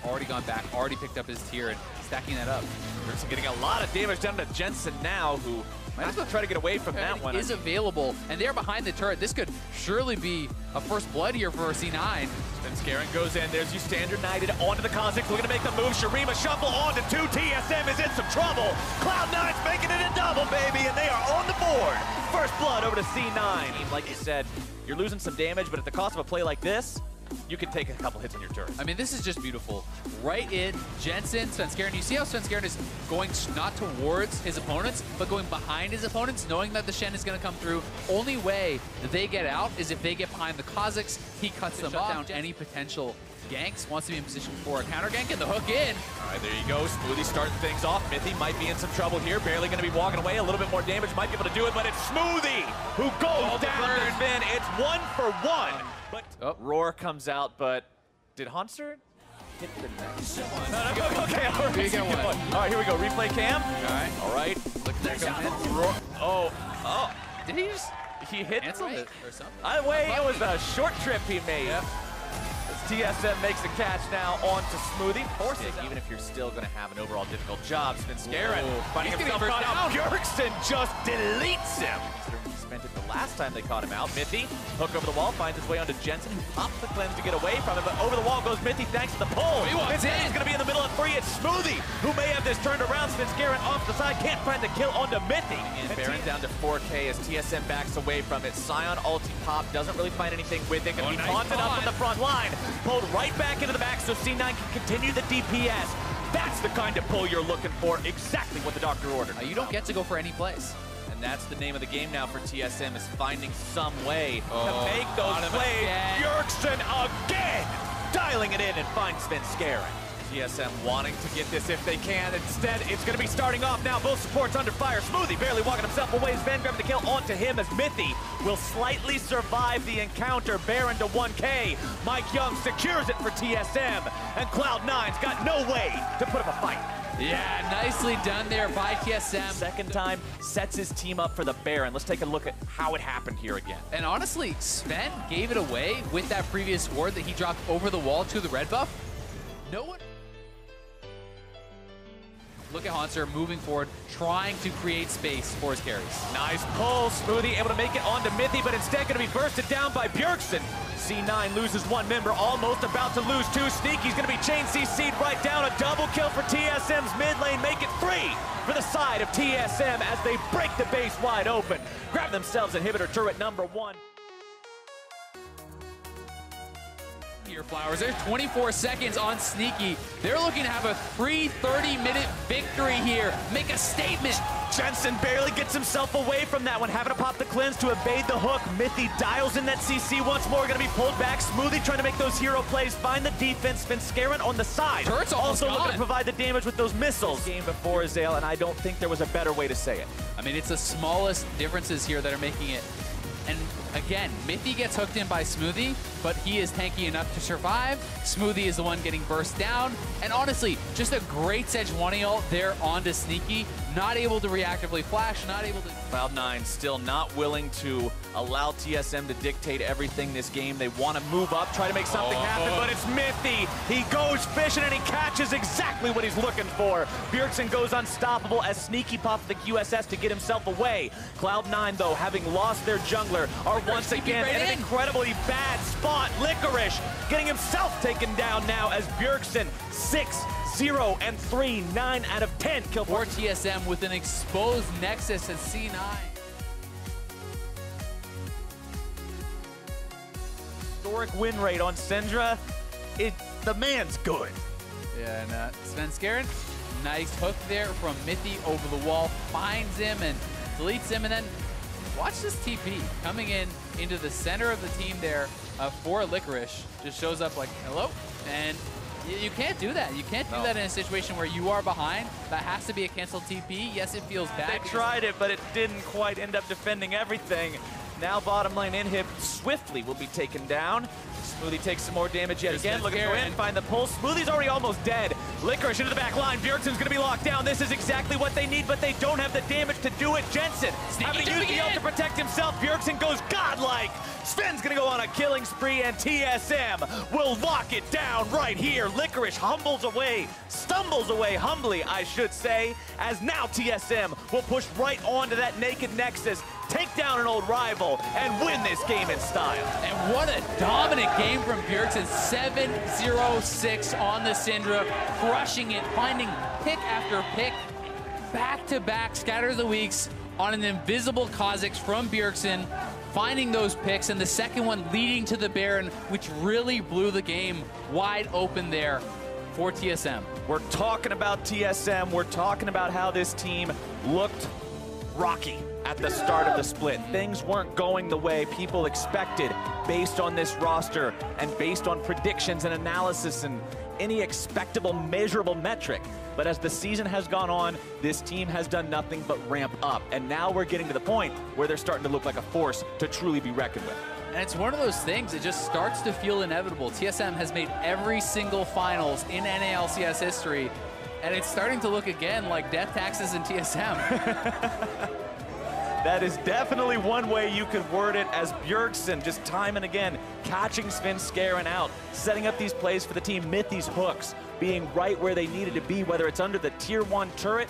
already gone back, already picked up his tier and stacking that up. Bjergsen getting a lot of damage done to Jensen now, who might as well try to get away from that one. Is available, and they're behind the turret. This could surely be a first blood here for C9. Svenskeren goes in. There's you standard knighted onto the Kazakhs. Looking to make the move. Shurima shuffle onto 2. TSM is in some trouble. Cloud9's making it a double, baby, and they are on the board. First blood over to C9. Like you said, you're losing some damage, but at the cost of a play like this, you can take a couple hits on your turret. I mean, this is just beautiful. Right in, Jensen, Svenskeren. You see how Svenskeren is going not towards his opponents, but going behind his opponents, knowing that the Shen is going to come through. Only way that they get out is if they get behind the Kazakhs. He cuts them off. Down any potential ganks, wants to be in position for a counter gank, and the hook in. All right, there you go. Smoothie starting things off. Mythy might be in some trouble here. Barely going to be walking away. A little bit more damage. Might be able to do it, but it's Smoothie who goes down to Sven. It's 1 for 1. But Roar comes out, but did Hanser hit the next one? No, okay, all right. All right, here we go. Replay cam. All right. Look, there comes Roar. Oh. Did he just... He hit it or something? It was a short trip he made. Yep. TSM makes a catch now onto Smoothie. Forces it, even if you're still going to have an overall difficult job. Svenskeren finding himself caught out. Bjergsen just deletes him. Considering he spent it the last time they caught him out. Mythy, hook over the wall, finds his way onto Jensen, who pops the cleanse to get away from him, but over the wall goes Mythy thanks to the pull. He's going to be in the middle of 3. It's Smoothie, who may have this turned around. Svenskeren off the side, can't find the kill onto Mythy. And Baron down to 4K as TSM backs away from it. Sion ulti pop, doesn't really find anything with it. Going to be taunted up on the front line. Pulled right back into the back so C9 can continue the DPS. That's the kind of pull you're looking for. Exactly what the doctor ordered. You don't get to go for any plays. And that's the name of the game now for TSM, is finding some way to make those plays. Bjergsen again, dialing it in and finds Svenskeren. TSM wanting to get this if they can. Instead, it's going to be starting off now. Both supports under fire. Smoothie barely walking himself away. Sven grabbing the kill onto him as Mythy will slightly survive the encounter. Baron to 1K. Mike Young secures it for TSM. And Cloud9's got no way to put up a fight. Yeah, nicely done there by TSM. Second time, sets his team up for the Baron. Let's take a look at how it happened here again. And honestly, Sven gave it away with that previous ward that he dropped over the wall to the red buff. No one... Look at Hanser moving forward, trying to create space for his carries. Nice pull. Smoothie able to make it onto Mythy, but instead going to be bursted down by Bjergsen. C9 loses 1 member, almost about to lose 2. Sneaky's going to be chain CC'd right down. A double kill for TSM's mid lane. Make it 3 for the side of TSM as they break the base wide open. Grab themselves inhibitor turret number 1. Flowers. There's 24 seconds on Sneaky. They're looking to have a 30-minute victory here. Make a statement. Jensen barely gets himself away from that one, having to pop the cleanse to evade the hook. Mythy dials in that CC once more, going to be pulled back. Smoothie trying to make those hero plays, find the defense. Svenskeren on the side. Turret's also gone. looking to provide the damage with those missiles. Game before Azale, and I don't think there was a better way to say it. I mean, it's the smallest differences here that are making it. And again, Mythy gets hooked in by Smoothie, but he is tanky enough to survive. Smoothie is the one getting burst down. And honestly, just a great Sejuani ult there onto Sneaky. Not able to reactively flash, not able to... Cloud9 still not willing to allow TSM to dictate everything this game. They want to move up, try to make something happen, but it's Mythy. He goes fishing and he catches exactly what he's looking for. Bjergsen goes unstoppable as Sneaky pops the QSS to get himself away. Cloud9, though, having lost their jungler, are once again in an incredibly bad spot. Licorice getting himself taken down now as Bjergsen 6-0-3, 9 out of 10 kill for TSM with an exposed Nexus at C9. Historic win rate on Syndra. The man's good. Yeah, and Svenskeren, nice hook there from Mythy over the wall, finds him and deletes him, and then watch this TP coming into the center of the team there for Licorice. Just shows up like, hello, and you can't do that. You can't do that in a situation where you are behind. That has to be a canceled TP. Yes, it feels bad. They tried it, but it didn't quite end up defending everything. Now bottom lane inhib swiftly will be taken down. Smoothie takes some more damage yet again. Looking for in, find the pulse. Smoothie's already almost dead. Licorice into the back line. Bjergsen's going to be locked down. This is exactly what they need, but they don't have the damage to do it. Jensen having to use the ult to protect himself. Bjergsen goes godlike. Sven's gonna go on a killing spree, and TSM will lock it down right here. Licorice stumbles away humbly, I should say, as now TSM will push right onto that naked nexus, take down an old rival, and win this game in style. And what a dominant game from BEAUZ. 7-0-6 on the Syndra, crushing it, finding pick after pick, back-to-back Scatter the Weeks on an invisible Kha'Zix from BEAUZ, finding those picks, and the second one leading to the Baron, which really blew the game wide open there for TSM. We're talking about TSM. We're talking about how this team looked rocky at the start of the split. Things weren't going the way people expected based on this roster and based on predictions and analysis and any expectable measurable metric. But as the season has gone on, this team has done nothing but ramp up. And now we're getting to the point where they're starting to look like a force to truly be reckoned with. And it's one of those things, it just starts to feel inevitable. TSM has made every single finals in NA LCS history, and it's starting to look again like death taxes in TSM. That is definitely one way you could word it, as BEAUZ just time and again catching Svenskeren out, setting up these plays for the team, Mythi's hooks, being right where they needed to be, whether it's under the tier 1 turret.